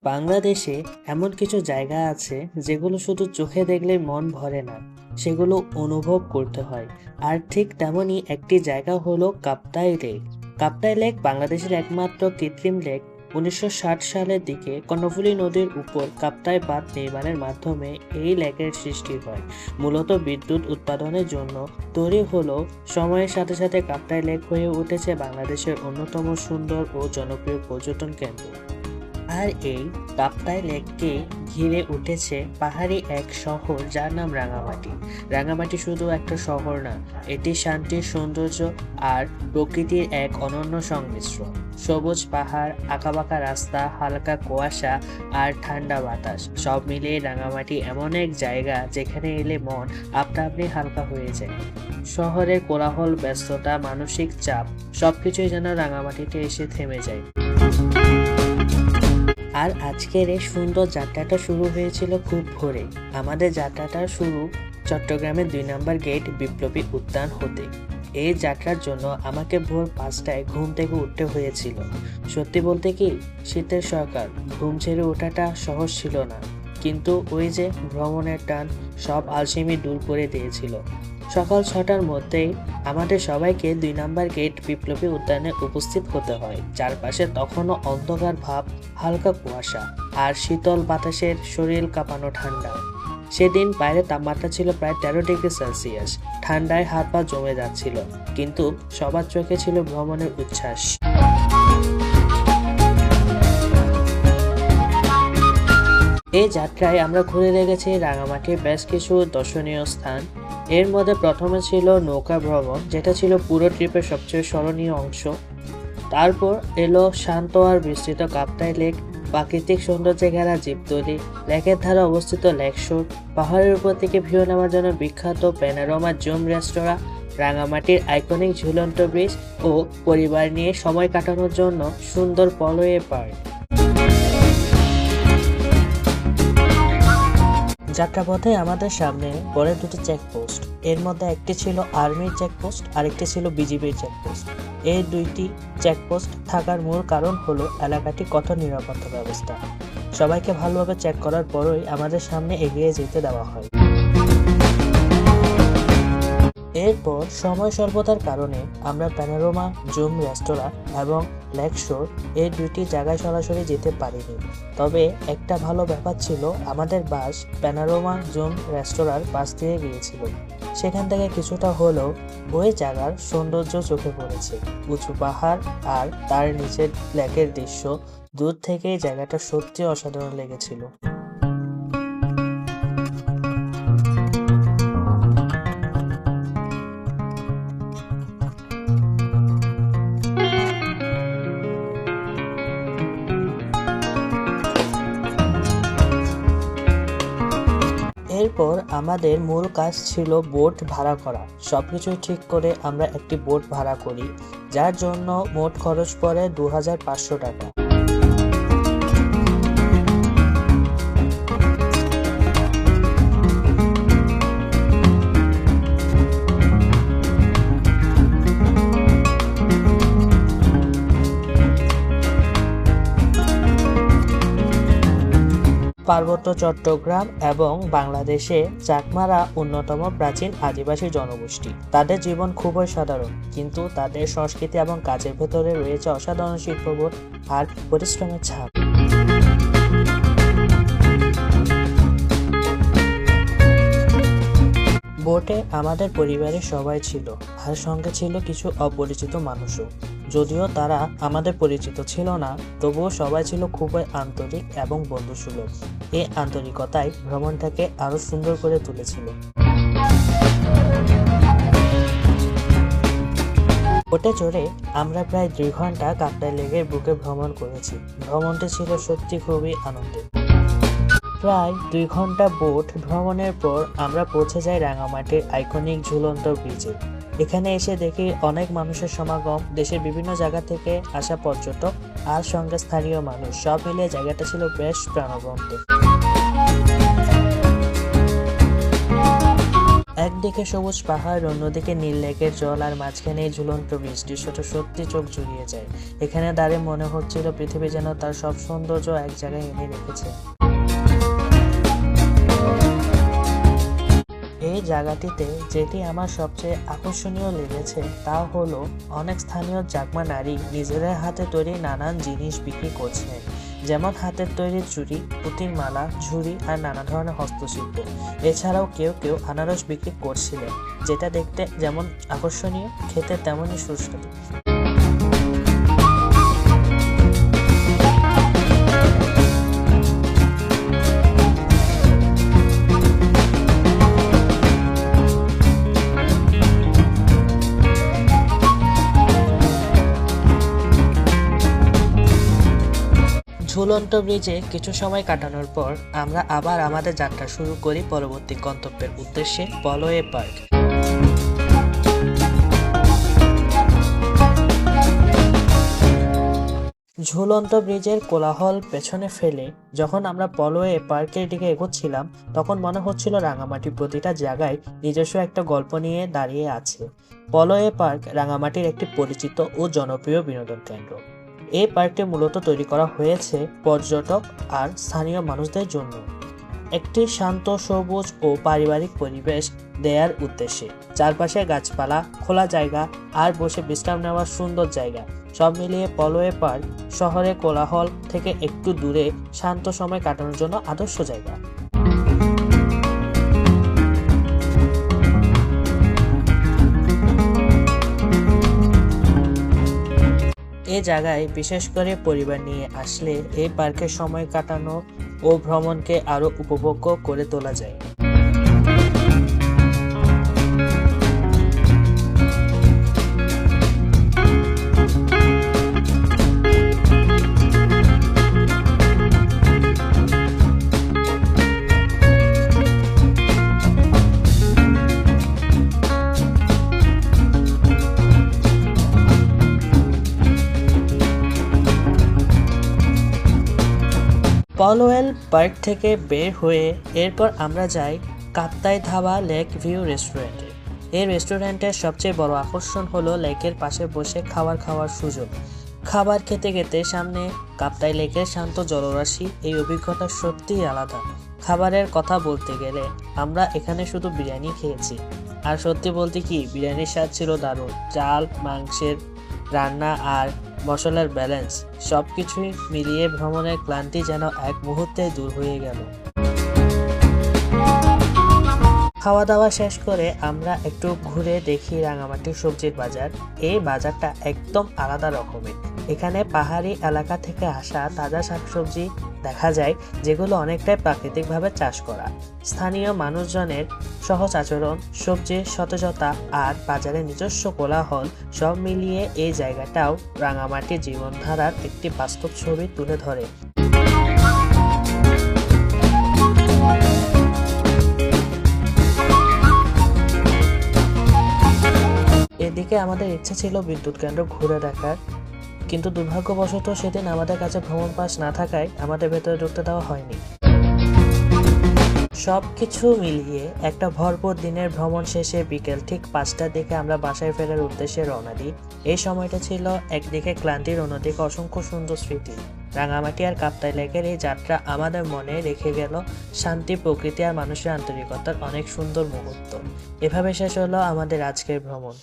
বাংলাদেশে এমন কিছু জায়গা আছে যেগুলো শুধু চোখে দেখলেই মন ভরে না, সেগুলো অনুভব করতে হয়। আর ঠিক তেমনই একটি জায়গা হলো কাপ্তাই লেক। কাপ্তাই লেক বাংলাদেশের একমাত্র কৃত্রিম লেক। 1960 সালের দিকে কর্ণফুলী নদীর উপর কাপ্তাই বাঁধ নির্মাণের মাধ্যমে এই লেকের সৃষ্টি হয়। মূলত বিদ্যুৎ উৎপাদনের জন্য তৈরি হলেও সময়ের সাথে সাথে কাপ্তাই লেক হয়ে উঠেছে বাংলাদেশের অন্যতম সুন্দর ও জনপ্রিয় পর্যটন কেন্দ্র। আর এই কাপ্তাই লেককে ঘিরে উঠেছে পাহাড়ি এক শহর যার নাম রাঙামাটি। রাঙামাটি শুধু একটা শহর না, এটি শান্তির সৌন্দর্য আর প্রকৃতির এক অনন্য সংমিশ্রণ। সবুজ পাহাড়, আঁকাবাঁকা রাস্তা, হালকা কুয়াশা আর ঠান্ডা বাতাস, সব মিলিয়ে রাঙামাটি এমন এক জায়গা যেখানে এলে মন আপনা আপনি হালকা হয়ে যায়। শহরের কোলাহল, ব্যস্ততা, মানসিক চাপ সবকিছুই যেন রাঙামাটিতে এসে থেমে যায়। আর আজকের এই সুন্দর যাত্রাটা শুরু হয়েছিল খুব ভোরে। আমাদের যাত্রাটা শুরু চট্টগ্রামের 2 নম্বর গেট বিপ্লবী উদ্যান হতে। এই যাত্রার জন্য আমাকে ভোর 5টায় ঘুম থেকে উঠতে হয়েছিল। সত্যি বলতে কি, শীতের সকাল, ঘুম ছেড়ে ওঠাটা সহজ ছিল না, কিন্তু ওই যে ভ্রমণের টান সব আলসেমি দূর করে দিয়েছিল। সকাল 6টার মধ্যেই আমাদের সবাইকে 2 নম্বর গেট বিপ্লবী উদ্যানে উপস্থিত হতে হয়। চারপাশে তখনও অন্ধকার ভাব, হালকা কুয়াশা আর শীতল বাতাসের শরীর কাঁপানো ঠান্ডা। সেদিন বাইরে তাপমাত্রা ছিল প্রায় 13 ডিগ্রি সেলসিয়াস। ঠান্ডায় হাত পা জমে যাচ্ছিল, কিন্তু সবার চোখে ছিল ভ্রমণের উচ্ছ্বাস। এই যাত্রায় আমরা ঘুরে দেখেছি রাঙামাটির বেশ কিছু দর্শনীয় স্থান। এর মধ্যে প্রথমে ছিল নৌকা ভ্রমণ, যেটা ছিল পুরো ট্রিপের সবচেয়ে স্মরণীয় অংশ। তারপর এলো শান্ত আর বিস্তৃত কাপ্তাই লেক, প্রাকৃতিক সৌন্দর্যে ঘেরা জীবতলি, লেকের ধারে অবস্থিত লেক শোর, পাহাড়ের উপর থেকে ভিউ নেওয়ার জন্য বিখ্যাত প্যানোরামা জুম রেস্তোরাঁ, রাঙামাটির আইকনিক ঝুলন্ত ব্রিজ ও পরিবার নিয়ে সময় কাটানোর জন্য সুন্দর পলয়ে পার্ক। যাত্রাপথে আমাদের সামনে পড়ে দুটি চেকপোস্ট। এর মধ্যে একটি ছিল আর্মির চেকপোস্ট আর একটি ছিল বিজিবির চেকপোস্ট। এই দুইটি চেকপোস্ট থাকার মূল কারণ হলো এলাকাটি কত নিরাপত্তা ব্যবস্থা। সবাইকে ভালোভাবে চেক করার পরই আমাদের সামনে এগিয়ে যেতে দেওয়া হয়। এরপর সময় স্বল্পতার কারণে আমরা প্যানোরামা জুম রেস্তোরাঁ এবং লেক শোর এই দুইটি জায়গায় সরাসরি যেতে পারিনি। তবে একটা ভালো ব্যাপার ছিল, আমাদের বাস প্যানোরামা জুম রেস্তোরাঁর পাশ দিয়ে গিয়েছিল। সেখান থেকে কিছুটা হলেও ওই জায়গার সৌন্দর্য চোখে পড়েছে। উঁচু পাহাড় আর তার নিচের লেকের দৃশ্য, দূর থেকেই জায়গাটা সত্যি অসাধারণ লেগেছিল। এরপর আমাদের মূল কাজ ছিল বোট ভাড়া করা। সবকিছু ঠিক করে আমরা একটি বোট ভাড়া করি, যার জন্য মোট খরচ পড়ে 2500 টাকা। পার্বত্য চট্টগ্রাম এবং বাংলাদেশে চাকমারা অন্যতম প্রাচীন আদিবাসী জনগোষ্ঠী। তাদের জীবন খুবই সাধারণ, কিন্তু তাদের সংস্কৃতি এবং কাজের ভেতরে রয়েছে অসাধারণ শিল্পবোধ আর পরিশ্রমের ছাপ। বোটে আমাদের পরিবারের সবাই ছিল, আর সঙ্গে ছিল কিছু অপরিচিত মানুষও। যদিও তারা আমাদের পরিচিত ছিল না, তবুও সবাই ছিল খুবই আন্তরিক এবং বন্ধুসুলভ। এই আন্তরিকতাই ভ্রমণটাকে আরো সুন্দর করে তুলেছিল। বোটে চড়ে আমরা প্রায় 2 ঘন্টা কাপ্তাই লেকের বুকে ভ্রমণ করেছি। ভ্রমণটি ছিল সত্যি খুবই আনন্দের। প্রায় 2 ঘন্টা বোট ভ্রমণের পর আমরা পৌঁছে যাই রাঙামাটির আইকনিক ঝুলন্ত ব্রিজে। এখানে এসে দেখি অনেক মানুষের সমাগম, দেশের বিভিন্ন জায়গা থেকে আসা পর্যটক আর সঙ্গে স্থানীয় মানুষ, সব মিলিয়ে জায়গাটা ছিল বেশ প্রাণবন্ত। একদিকে সবুজ পাহাড়, অন্যদিকে নীল লেকের জল, আর মাঝখানে এই ঝুলন্ত ব্রিজ। দৃশ্যটা সত্যি চোখ জুড়িয়ে যায়। এখানে দাঁড়িয়ে মনে হচ্ছিল পৃথিবী যেন তার সব সৌন্দর্য এক জায়গায় এনে রেখেছে। এই জায়গাটিতে যেটি আমার সবচেয়ে আকর্ষণীয় লেগেছে তা হলো অনেক স্থানীয় জাগমা নারী নিজেদের হাতে তৈরি নানান জিনিস বিক্রি করছেন, যেমন হাতের তৈরি চুড়ি, পুঁতির মালা, ঝুড়ি আর নানা ধরনের হস্তশিল্প। এছাড়াও কেউ কেউ আনারস বিক্রি করছিলেন, যেটা দেখতে যেমন আকর্ষণীয়, খেতে তেমনই সুস্বাদু। ঝুলন্ত ব্রিজে কিছু সময় কাটানোর পর আমরা আবার আমাদের যাত্রা শুরু করি পরবর্তী গন্তব্যের উদ্দেশ্যে, পলোয়ে পার্ক। ঝুলন্ত ব্রিজের কোলাহল পেছনে ফেলে যখন আমরা পলোয়ে পার্কের দিকে এগোচ্ছিলাম, তখন মনে হচ্ছিল রাঙামাটি প্রতিটা জায়গায় নিজস্ব একটা গল্প নিয়ে দাঁড়িয়ে আছে। পলোয়ে পার্ক রাঙামাটির একটি পরিচিত ও জনপ্রিয় বিনোদন কেন্দ্র। এই পার্কটি মূলত তৈরি করা হয়েছে পর্যটক আর স্থানীয় মানুষদের জন্য, একটি শান্ত, সবুজ ও পারিবারিক পরিবেশ দেওয়ার উদ্দেশ্যে। চারপাশে গাছপালা, খোলা জায়গা আর বসে বিশ্রাম নেওয়ার সুন্দর জায়গা, সব মিলিয়ে পলোয়ে পার্ক শহরের কোলাহল থেকে একটু দূরে শান্ত সময় কাটানোর জন্য আদর্শ জায়গা। এই জায়গায় বিশেষ করে পরিবার নিয়ে আসলে এই পার্কে সময় কাটানো ও ভ্রমণকে আরো উপভোগ্য করে তোলা যায়। পলোয়েল পার্ক থেকে বের হয়ে এরপর আমরা যাই কাপ্তাই ধাবা লেক ভিউ রেস্টুরেন্টে। এই রেস্টুরেন্টের সবচেয়ে বড় আকর্ষণ হলো লেকের পাশে বসে খাওয়ার সুযোগ। খাবার খেতে খেতে সামনে কাপ্তাই লেকের শান্ত জলরাশি, এই অভিজ্ঞতা সত্যিই আলাদা। খাবারের কথা বলতে গেলে আমরা এখানে শুধু বিরিয়ানি খেয়েছি, আর সত্যি বলতে কি বিরিয়ানির স্বাদ ছিল দারুণ। চাল, মাংসের রান্না আর মশলার ব্যালেন্স, সবকিছুই মিলিয়ে ভ্রমণের ক্লান্তি যেন এক মুহূর্তে দূর হয়ে গেল। খাওয়া দাওয়া শেষ করে আমরা একটু ঘুরে দেখি রাঙামাটির সবজির বাজার। এই বাজারটা একদম আলাদা রকমের। এখানে পাহাড়ি এলাকা থেকে আসা তাজা শাকসবজি দেখা যায়, যেগুলো অনেকটাই প্রাকৃতিকভাবে চাষ করা। স্থানীয় মানুষজনের সহজ আচরণ, সবজির সতেজতা আর বাজারের নিজস্ব কোলাহল, সব মিলিয়ে এই জায়গাটাও রাঙামাটির জীবনধারার একটি বাস্তব ছবি তুলে ধরে। এদিকে আমাদের ইচ্ছে ছিল বিদ্যুৎ কেন্দ্র ঘুরে দেখার, কিন্তু দুর্ভাগ্যবশত সেদিন আমাদের কাছে ভ্রমণ পাস না থাকায় আমাদের ভেতরে ঢুকতে দেওয়া হয়নি। সবকিছু মিলিয়ে একটা ভরপুর দিনের ভ্রমণ শেষে বিকেল ঠিক 5টার দিকে আমরা বাসায় ফেরার উদ্দেশ্যে রওনা দিই। এই সময়টা ছিল একদিকে ক্লান্তির, অন্যদিকে অসংখ্য সুন্দর স্মৃতি। রাঙামাটি আর কাপ্তাই লেকের এই যাত্রা আমাদের মনে রেখে গেল শান্তি, প্রকৃতি আর মানুষের আন্তরিকতার অনেক সুন্দর মুহূর্ত। এভাবে শেষ হলো আমাদের আজকের ভ্রমণ।